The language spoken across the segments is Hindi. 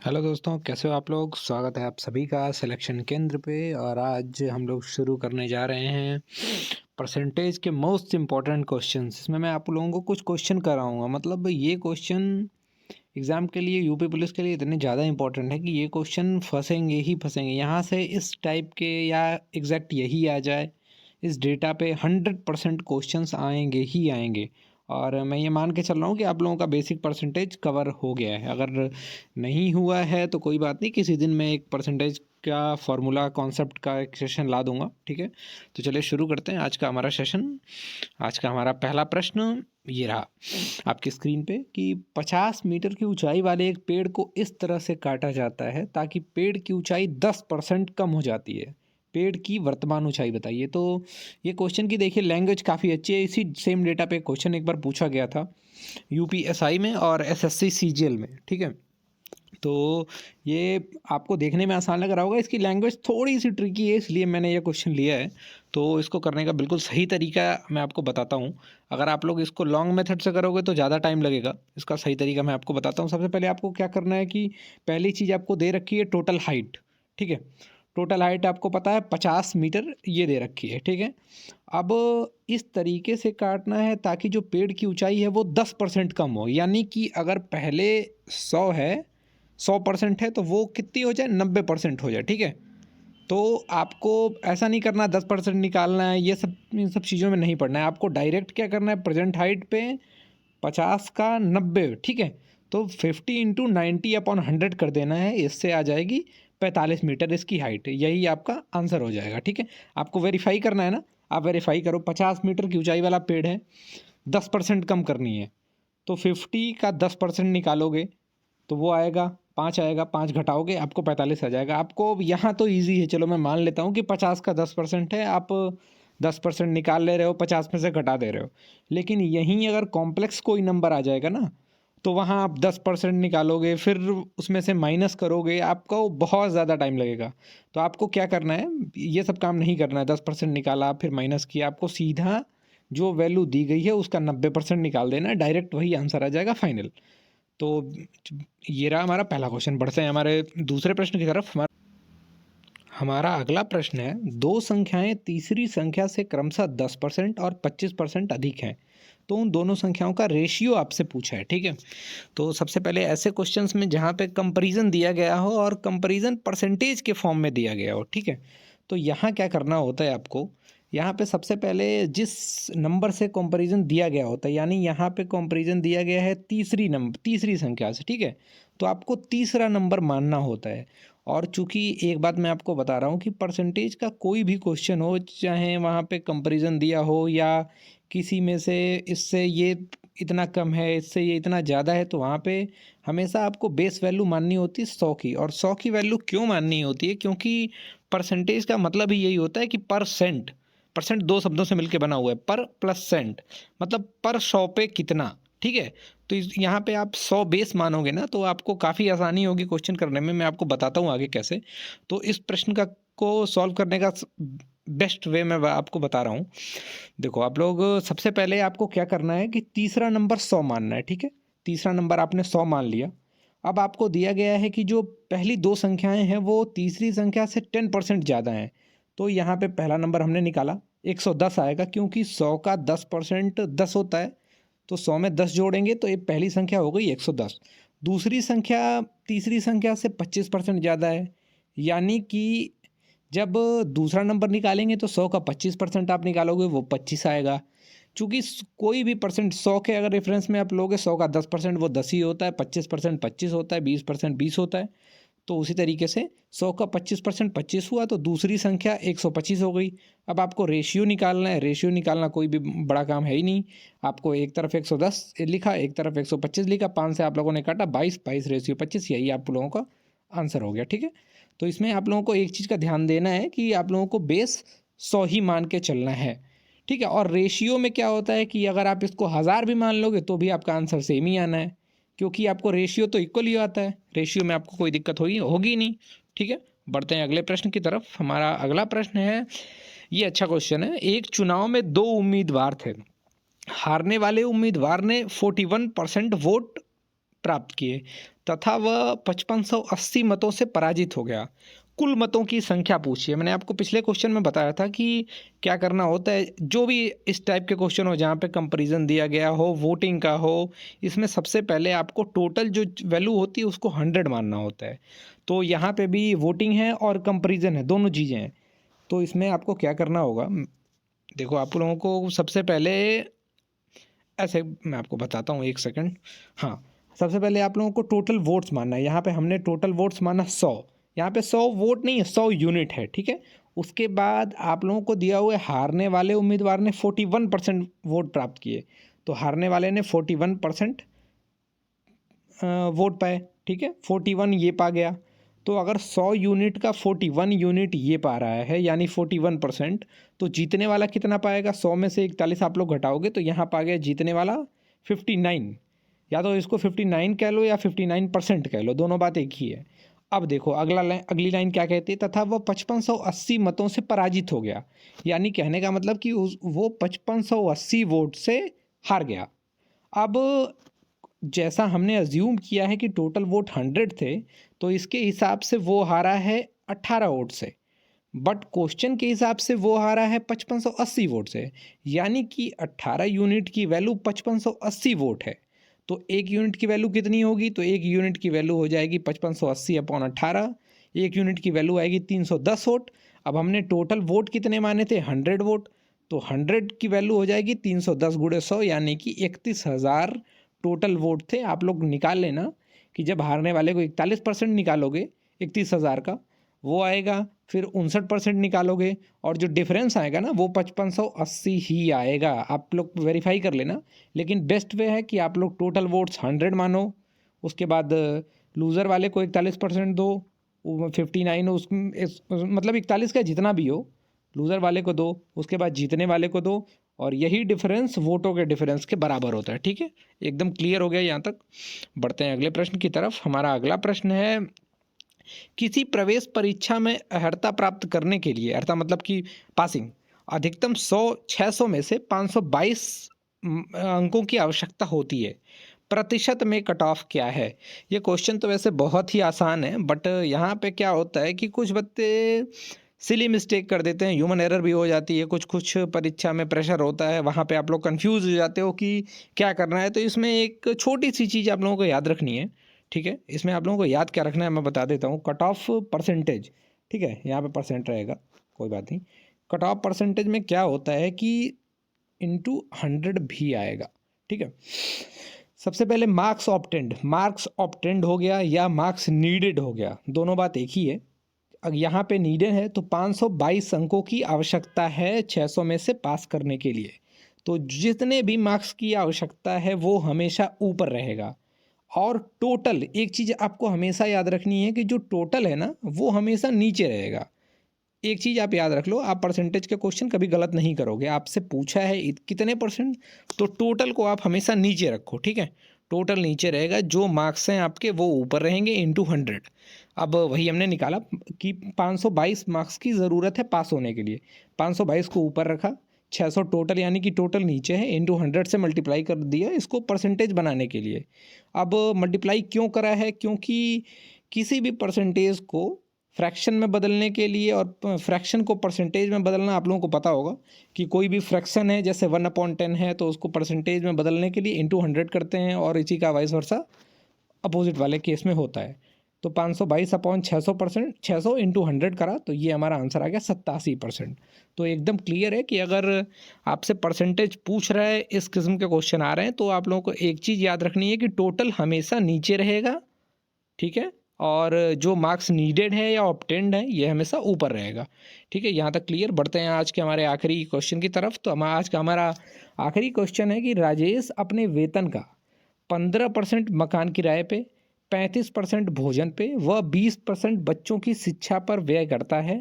हेलो दोस्तों, कैसे हो आप लोग? स्वागत है आप सभी का सिलेक्शन केंद्र पे। और आज हम लोग शुरू करने जा रहे हैं परसेंटेज के मोस्ट इम्पॉर्टेंट क्वेश्चंस। इसमें मैं आप लोगों को कुछ क्वेश्चन कराऊंगा। मतलब ये क्वेश्चन एग्ज़ाम के लिए, यूपी पुलिस के लिए इतने ज़्यादा इंपॉर्टेंट है कि ये क्वेश्चन फंसेंगे ही फंसेंगे। यहाँ से इस टाइप के या एग्जैक्ट यही आ जाए, इस डेटा पे 100% क्वेश्चंस आएंगे ही आएंगे। और मैं ये मान के चल रहा हूँ कि आप लोगों का बेसिक परसेंटेज कवर हो गया है। अगर नहीं हुआ है तो कोई बात नहीं, किसी दिन मैं एक परसेंटेज का फॉर्मूला कॉन्सेप्ट का एक सेशन ला दूंगा। ठीक है, तो चलिए शुरू करते हैं आज का हमारा सेशन। आज का हमारा पहला प्रश्न ये रहा आपकी स्क्रीन पे कि 50 मीटर की ऊंचाई वाले एक पेड़ को इस तरह से काटा जाता है ताकि पेड़ की ऊंचाई 10% कम हो जाती है। पेड़ की वर्तमान ऊंचाई बताइए। तो ये क्वेश्चन की देखिए लैंग्वेज काफ़ी अच्छी है। इसी सेम डेटा पे क्वेश्चन एक बार पूछा गया था यूपीएसआई में और एसएससी सीजीएल में। ठीक है, तो ये आपको देखने में आसान लग रहा होगा, इसकी लैंग्वेज थोड़ी सी ट्रिकी है, इसलिए मैंने ये क्वेश्चन लिया है। तो इसको करने का बिल्कुल सही तरीका मैं आपको बताता हूँ। अगर आप लोग इसको लॉन्ग मेथड से करोगे तो ज़्यादा टाइम लगेगा। इसका सही तरीका मैं आपको बताता हूँ। सबसे पहले आपको क्या करना है कि पहली चीज़ आपको दे रखी है टोटल हाइट। ठीक है, टोटल हाइट आपको पता है 50 मीटर ये दे रखी है। ठीक है, अब इस तरीके से काटना है ताकि जो पेड़ की ऊंचाई है वो 10% कम हो। यानी कि अगर पहले 100 है, 100% है, तो वो कितनी हो जाए, 90% हो जाए। ठीक है, तो आपको ऐसा नहीं करना 10% निकालना है, ये सब इन सब चीज़ों में नहीं पड़ना है। आपको डायरेक्ट क्या करना है, प्रेजेंट हाइट पे 50 का 90। ठीक है, तो 50 × 90/100 कर देना है, इससे आ जाएगी 45 मीटर इसकी हाइट। यही आपका आंसर हो जाएगा। ठीक है, आपको वेरीफाई करना है ना, आप वेरीफाई करो। 50 मीटर की ऊंचाई वाला पेड़ है, 10% कम करनी है, तो 50 का 10% निकालोगे तो वो आएगा 5 आएगा, 5 घटाओगे आपको 45 आ जाएगा। आपको यहाँ तो इजी है, चलो मैं मान लेता हूँ कि 50 का 10% है, आप 10% निकाल ले रहे हो, 50 में से घटा दे रहे हो। लेकिन यहीं अगर कॉम्प्लेक्स कोई नंबर आ जाएगा ना, तो वहाँ आप 10% निकालोगे, फिर उसमें से माइनस करोगे, आपको बहुत ज़्यादा टाइम लगेगा। तो आपको क्या करना है, ये सब काम नहीं करना है। 10% निकाला फिर माइनस किया, आपको सीधा जो वैल्यू दी गई है उसका 90% निकाल देना है, डायरेक्ट वही आंसर आ जाएगा फाइनल। तो ये रहा हमारा पहला क्वेश्चन। बढ़ते हैं हमारे दूसरे प्रश्न की तरफ। हमारा अगला प्रश्न है, दो संख्याएं तीसरी संख्या से क्रमशः 10% और 25% अधिक हैं, तो उन दोनों संख्याओं का रेशियो आपसे पूछा है। ठीक है, तो सबसे पहले ऐसे क्वेश्चंस में जहाँ पे कंपैरिजन दिया गया हो और कंपैरिजन परसेंटेज के फॉर्म में दिया गया हो। ठीक है, तो यहाँ क्या करना होता है आपको, यहाँ पे सबसे पहले जिस नंबर से कंपैरिजन दिया गया होता है, यानी यहाँ पे कंपैरिजन दिया गया है तीसरी संख्या से। ठीक है, तो आपको तीसरा नंबर मानना होता है। और चूंकि एक बात मैं आपको बता रहा हूँ कि परसेंटेज का कोई भी क्वेश्चन हो, चाहे वहाँ पे कंपैरिजन दिया हो या किसी में से इससे ये इतना कम है, इससे ये इतना ज़्यादा है, तो वहाँ पे हमेशा आपको बेस वैल्यू माननी होती है 100 की। और 100 की वैल्यू क्यों माननी होती है, क्योंकि परसेंटेज का मतलब ही यही होता है कि परसेंट। परसेंट दो शब्दों से मिलकर बना हुआ है, पर प्लस सेंट, मतलब पर 100 पे कितना। ठीक है, तो यहाँ पे आप 100 बेस मानोगे ना, तो आपको काफ़ी आसानी होगी क्वेश्चन करने में। मैं आपको बताता हूँ आगे कैसे। तो इस प्रश्न का को सॉल्व करने का बेस्ट वे मैं आपको बता रहा हूँ। देखो आप लोग, सबसे पहले आपको क्या करना है कि तीसरा नंबर 100 मानना है। ठीक है, तीसरा नंबर आपने 100 मान लिया। अब आपको दिया गया है कि जो पहली दो संख्याएं हैं वो तीसरी संख्या से 10% ज़्यादा हैं। तो यहाँ पे पहला नंबर हमने निकाला 110 आएगा, क्योंकि 100 का 10% 10 होता है। तो 100 में 10 जोड़ेंगे तो ये पहली संख्या हो गई 110। दूसरी संख्या तीसरी संख्या से 25% ज़्यादा है, यानी कि जब दूसरा नंबर निकालेंगे तो 100 का 25% आप निकालोगे, वो 25 आएगा। चूँकि कोई भी परसेंट 100 के अगर रेफरेंस में आप लोगे, 100 का 10% वो 10 ही होता है, 25% 25 होता है, 20% 20 होता है। तो उसी तरीके से 100 का 25% 25 हुआ, तो दूसरी संख्या 125 हो गई। अब आपको रेशियो निकालना है। रेशियो निकालना कोई भी बड़ा काम है ही नहीं। आपको एक तरफ 110 लिखा, एक तरफ 125 लिखा, 5 से आप लोगों ने काटा, 22, 22 रेशियो 25, यही आप लोगों का आंसर हो गया। ठीक है, तो इसमें आप लोगों को एक चीज़ का ध्यान देना है कि आप लोगों को बेस 100 ही मान के चलना है। ठीक है, और रेशियो में क्या होता है कि अगर आप इसको 1000 भी मान लोगे तो भी आपका आंसर सेम ही आना है, क्योंकि आपको रेशियो तो इक्वल ही आता है। रेशियो में आपको कोई दिक्कत होगी नहीं। ठीक है, बढ़ते हैं अगले प्रश्न की तरफ। हमारा अगला प्रश्न है, ये अच्छा क्वेश्चन है। एक चुनाव में दो उम्मीदवार थे, हारने वाले उम्मीदवार ने 41% वोट प्राप्त किए तथा वह 5580 मतों से पराजित हो गया। कुल मतों की संख्या पूछी है। मैंने आपको पिछले क्वेश्चन में बताया था कि क्या करना होता है, जो भी इस टाइप के क्वेश्चन हो जहाँ पे कंपैरिजन दिया गया हो, वोटिंग का हो, इसमें सबसे पहले आपको टोटल जो वैल्यू होती है उसको 100 मानना होता है। तो यहाँ पे भी वोटिंग है और कंपैरिजन है, दोनों चीज़ें हैं। तो इसमें आपको क्या करना होगा, देखो आप लोगों को सबसे पहले ऐसे मैं आपको बताता हूँ, एक सेकंड। हाँ, सबसे पहले आप लोगों को टोटल वोट्स मानना है। यहाँ पे हमने टोटल वोट्स माना 100। यहाँ पे 100 वोट नहीं है, 100 यूनिट है, ठीक है। उसके बाद आप लोगों को दिया हुआ है हारने वाले उम्मीदवार ने 41% वोट प्राप्त किए, तो हारने वाले ने 41% वोट पाए, ठीक है। 41 ये पा गया। तो अगर 100 यूनिट का 41 यूनिट ये पा रहा है यानी 41%, तो जीतने वाला कितना पाएगा? 100 में से 41 आप लोग घटाओगे तो यहाँ पा गया जीतने वाला 59। या तो इसको 59 कह लो या 59% कह लो, दोनों बात एक ही है। अब देखो अगली लाइन क्या कहती है, तथा वह 5580 मतों से पराजित हो गया। यानी कहने का मतलब कि वो 5580 वोट से हार गया। अब जैसा हमने अज्यूम किया है कि टोटल वोट 100 थे, तो इसके हिसाब से वो हारा है 18 वोट से। बट क्वेश्चन के हिसाब से वो हारा है 5580 वोट से, यानी कि 18 यूनिट की वैल्यू 5580 वोट है। तो एक यूनिट की वैल्यू कितनी होगी? तो एक यूनिट की वैल्यू हो जाएगी 5580 अपॉन 18। एक यूनिट की वैल्यू आएगी 310 वोट। अब हमने टोटल वोट कितने माने थे? 100 वोट। तो 100 की वैल्यू हो जाएगी 310 गुणे 100, यानी कि 31,000 टोटल वोट थे। आप लोग निकाल लेना कि जब हारने वाले को 41% निकालोगे 31,000 का, वो आएगा, फिर 59% निकालोगे और जो डिफरेंस आएगा ना वो 5580 ही आएगा। आप लोग वेरीफाई कर लेना। लेकिन बेस्ट वे है कि आप लोग टोटल वोट्स 100 मानो, उसके बाद लूज़र वाले को 41% दो, 59 मतलब 41 का जितना भी हो लूज़र वाले को दो, उसके बाद जीतने वाले को दो, और यही डिफरेंस वोटों के डिफरेंस के बराबर होता है, ठीक है। एकदम क्लियर हो गया यहाँ तक। बढ़ते हैं अगले प्रश्न की तरफ। हमारा अगला प्रश्न है, किसी प्रवेश परीक्षा में अर्हता प्राप्त करने के लिए, अर्हता मतलब कि पासिंग, अधिकतम 600 में से 522 अंकों की आवश्यकता होती है। प्रतिशत में कट ऑफ क्या है? ये क्वेश्चन तो वैसे बहुत ही आसान है, बट यहाँ पे क्या होता है कि कुछ बच्चे सिली मिस्टेक कर देते हैं, ह्यूमन एरर भी हो जाती है। कुछ कुछ परीक्षा में प्रेशर होता है, वहाँ पे आप लोग कंफ्यूज हो जाते हो कि क्या करना है। तो इसमें एक छोटी सी चीज़ आप लोगों को याद रखनी है, ठीक है। इसमें आप लोगों को याद क्या रखना है मैं बता देता हूँ। कट ऑफ परसेंटेज, ठीक है, यहाँ पे परसेंट रहेगा, कोई बात नहीं। कट ऑफ परसेंटेज में क्या होता है कि इंटू 100 भी आएगा, ठीक है। सबसे पहले मार्क्स ऑब्टेंड हो गया या मार्क्स नीडेड हो गया, दोनों बात एक ही है। अब यहाँ पे नीडेड है तो 522 अंकों की आवश्यकता है 600 में से पास करने के लिए। तो जितने भी मार्क्स की आवश्यकता है वो हमेशा ऊपर रहेगा। और टोटल, एक चीज़ आपको हमेशा याद रखनी है कि जो टोटल है ना वो हमेशा नीचे रहेगा। एक चीज़ आप याद रख लो, आप परसेंटेज के क्वेश्चन कभी गलत नहीं करोगे। आपसे पूछा है कितने परसेंट, तो टोटल को आप हमेशा नीचे रखो, ठीक है। टोटल नीचे रहेगा, जो मार्क्स हैं आपके वो ऊपर रहेंगे इंटू 100। अब वही हमने निकाला कि 522 मार्क्स की ज़रूरत है पास होने के लिए। 522 को ऊपर रखा, 600 टोटल यानी कि टोटल नीचे है, इंटू 100 से मल्टीप्लाई कर दिया इसको परसेंटेज बनाने के लिए। अब मल्टीप्लाई क्यों करा है? क्योंकि किसी भी परसेंटेज को फ्रैक्शन में बदलने के लिए, और फ्रैक्शन को परसेंटेज में बदलना आप लोगों को पता होगा कि कोई भी फ्रैक्शन है जैसे 1/10 है तो उसको परसेंटेज में बदलने के लिए इंटू 100 करते हैं, और इसी का वाइस वर्सा अपोजिट वाले केस में होता है। तो 522 अपॉन 600%, 600 इंटू 100 करा तो ये हमारा आंसर आ गया 87%। तो एकदम क्लियर है कि अगर आपसे परसेंटेज पूछ रहा है, इस किस्म के क्वेश्चन आ रहे हैं, तो आप लोगों को एक चीज़ याद रखनी है कि टोटल हमेशा नीचे रहेगा, ठीक है। और जो मार्क्स नीडेड है या ऑब्टेंड है ये हमेशा ऊपर रहेगा, ठीक है। यहाँ तक क्लियर। बढ़ते हैं आज के हमारे आखिरी क्वेश्चन की तरफ। तो आज का हमारा आखिरी क्वेश्चन है कि राजेश अपने वेतन का 15% मकान किराए पे, 35% भोजन पे व 20% बच्चों की शिक्षा पर व्यय करता है,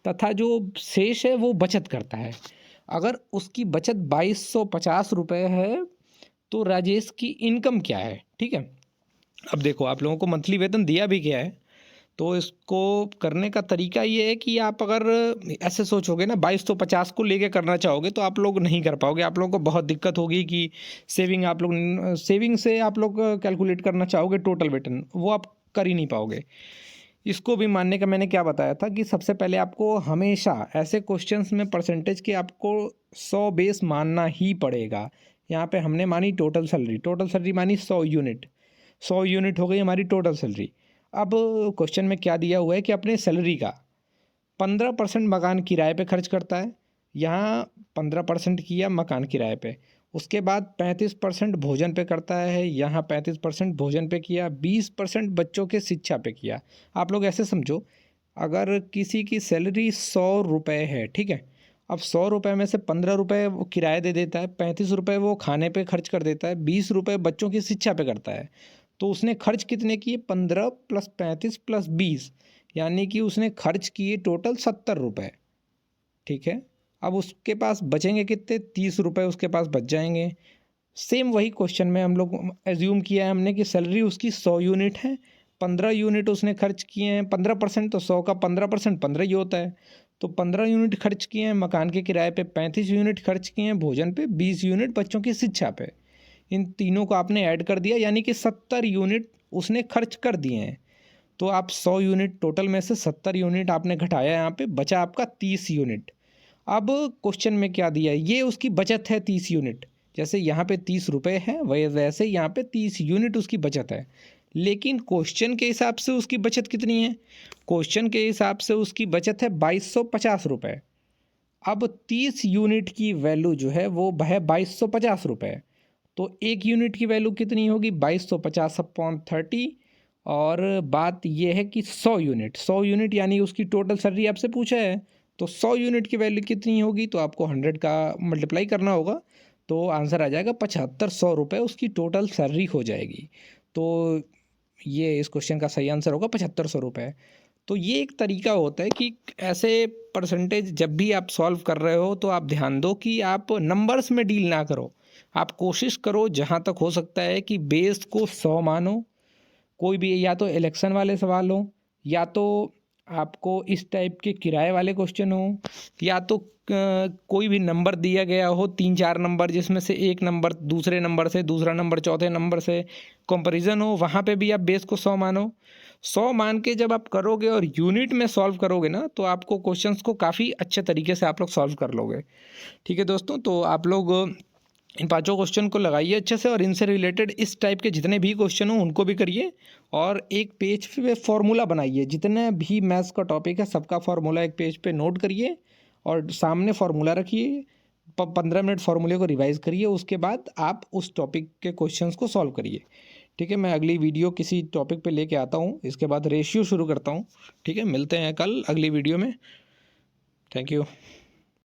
तथा जो शेष है वो बचत करता है। अगर उसकी बचत 2250 रुपये है तो राजेश की इनकम क्या है, ठीक है। अब देखो आप लोगों को मंथली वेतन दिया भी गया है, तो इसको करने का तरीका ये है कि आप अगर ऐसे सोचोगे ना 2250 को लेके करना चाहोगे तो आप लोग नहीं कर पाओगे, आप लोगों को बहुत दिक्कत होगी कि सेविंग से आप लोग कैलकुलेट करना चाहोगे टोटल वेतन, वो आप कर ही नहीं पाओगे। इसको भी मानने का मैंने क्या बताया था कि सबसे पहले आपको हमेशा ऐसे क्वेश्चंस में परसेंटेज के आपको 100 बेस मानना ही पड़ेगा। यहाँ पे हमने मानी टोटल सैलरी मानी 100 यूनिट हो गई हमारी टोटल सैलरी। अब क्वेश्चन में क्या दिया हुआ है कि अपने सैलरी का 15% मकान किराए पे खर्च करता है, यहाँ 15% किया मकान किराए पे, उसके बाद 35% भोजन पे करता है, यहाँ 35% भोजन पे किया, 20% बच्चों के शिक्षा पे किया। आप लोग ऐसे समझो, अगर किसी की सैलरी 100 रुपये है, ठीक है, अब 100 रुपये में से 15 रुपये वो किराया दे देता है, 35 रुपये वो खाने पे खर्च कर देता है, 20 रुपये बच्चों की शिक्षा पे करता है, तो उसने खर्च कितने किए? 15 + 35 + 20, यानी कि उसने खर्च किए टोटल 70 रुपये। ठीक है, अब उसके पास बचेंगे कितने? 30 रुपये उसके पास बच जाएंगे। सेम वही क्वेश्चन में हम लोग एज्यूम किया है हमने कि सैलरी उसकी 100 यूनिट है, 15 यूनिट उसने खर्च किए हैं, 15%, तो 100 का 15% 15 ही होता है, तो 15 यूनिट खर्च किए हैं मकान के किराए पे, 35 यूनिट खर्च किए हैं भोजन पे, 20 यूनिट बच्चों की शिक्षा पे। इन तीनों को आपने ऐड कर दिया, यानी कि 70 यूनिट उसने खर्च कर दिए हैं। तो आप 100 यूनिट टोटल में से 70 यूनिट आपने घटाया, यहाँ पे बचा आपका 30 यूनिट। अब क्वेश्चन में क्या दिया है? ये उसकी बचत है 30 यूनिट, जैसे यहाँ पे 30 रुपये है वैसे यहाँ पे 30 यूनिट उसकी बचत है। लेकिन क्वेश्चन के हिसाब से उसकी बचत कितनी है? क्वेश्चन के हिसाब से उसकी बचत है 2250 रुपये। अब 30 यूनिट की वैल्यू जो है वो है 2250 रुपये, तो एक यूनिट की वैल्यू कितनी होगी? 2250/30। और बात यह है कि 100 यूनिट यानी उसकी टोटल सैलरी आपसे पूछा है, तो 100 यूनिट की वैल्यू कितनी होगी? तो आपको 100 का मल्टीप्लाई करना होगा, तो आंसर आ जाएगा 7500 रुपये उसकी टोटल सैलरी हो जाएगी। तो ये इस क्वेश्चन का सही आंसर होगा 7500 रुपये। तो ये एक तरीका होता है कि ऐसे परसेंटेज जब भी आप सॉल्व कर रहे हो तो आप ध्यान दो कि आप नंबर्स में डील ना करो, आप कोशिश करो जहाँ तक हो सकता है कि बेस को 100 मानो। कोई भी, या तो इलेक्शन वाले सवाल हो, या तो आपको इस टाइप के किराए वाले क्वेश्चन हो, या तो कोई भी नंबर दिया गया हो 3-4 नंबर, जिसमें से एक नंबर दूसरे नंबर से, दूसरा नंबर चौथे नंबर से कंपैरिजन हो, वहाँ पे भी आप बेस को 100 मानो। 100 मान के जब आप करोगे और यूनिट में सॉल्व करोगे ना, तो आपको क्वेश्चंस को काफ़ी अच्छे तरीके से आप लोग सॉल्व कर लोगे। ठीक है दोस्तों, तो आप लोग इन 5 क्वेश्चन को लगाइए अच्छे से, और इनसे रिलेटेड इस टाइप के जितने भी क्वेश्चन हो उनको भी करिए, और एक पेज पे फॉर्मूला बनाइए। जितने भी मैथ्स का टॉपिक है सबका फॉर्मूला एक पेज पे नोट करिए और सामने फॉर्मूला रखिए, 15 मिनट फॉर्मूले को रिवाइज करिए, उसके बाद आप उस टॉपिक के क्वेश्चंस को सॉल्व करिए। ठीक है, मैं अगली वीडियो किसी टॉपिक पे लेके आता हूँ, इसके बाद रेशियो शुरू करता हूँ। ठीक है, मिलते हैं कल अगली वीडियो में। Thank you.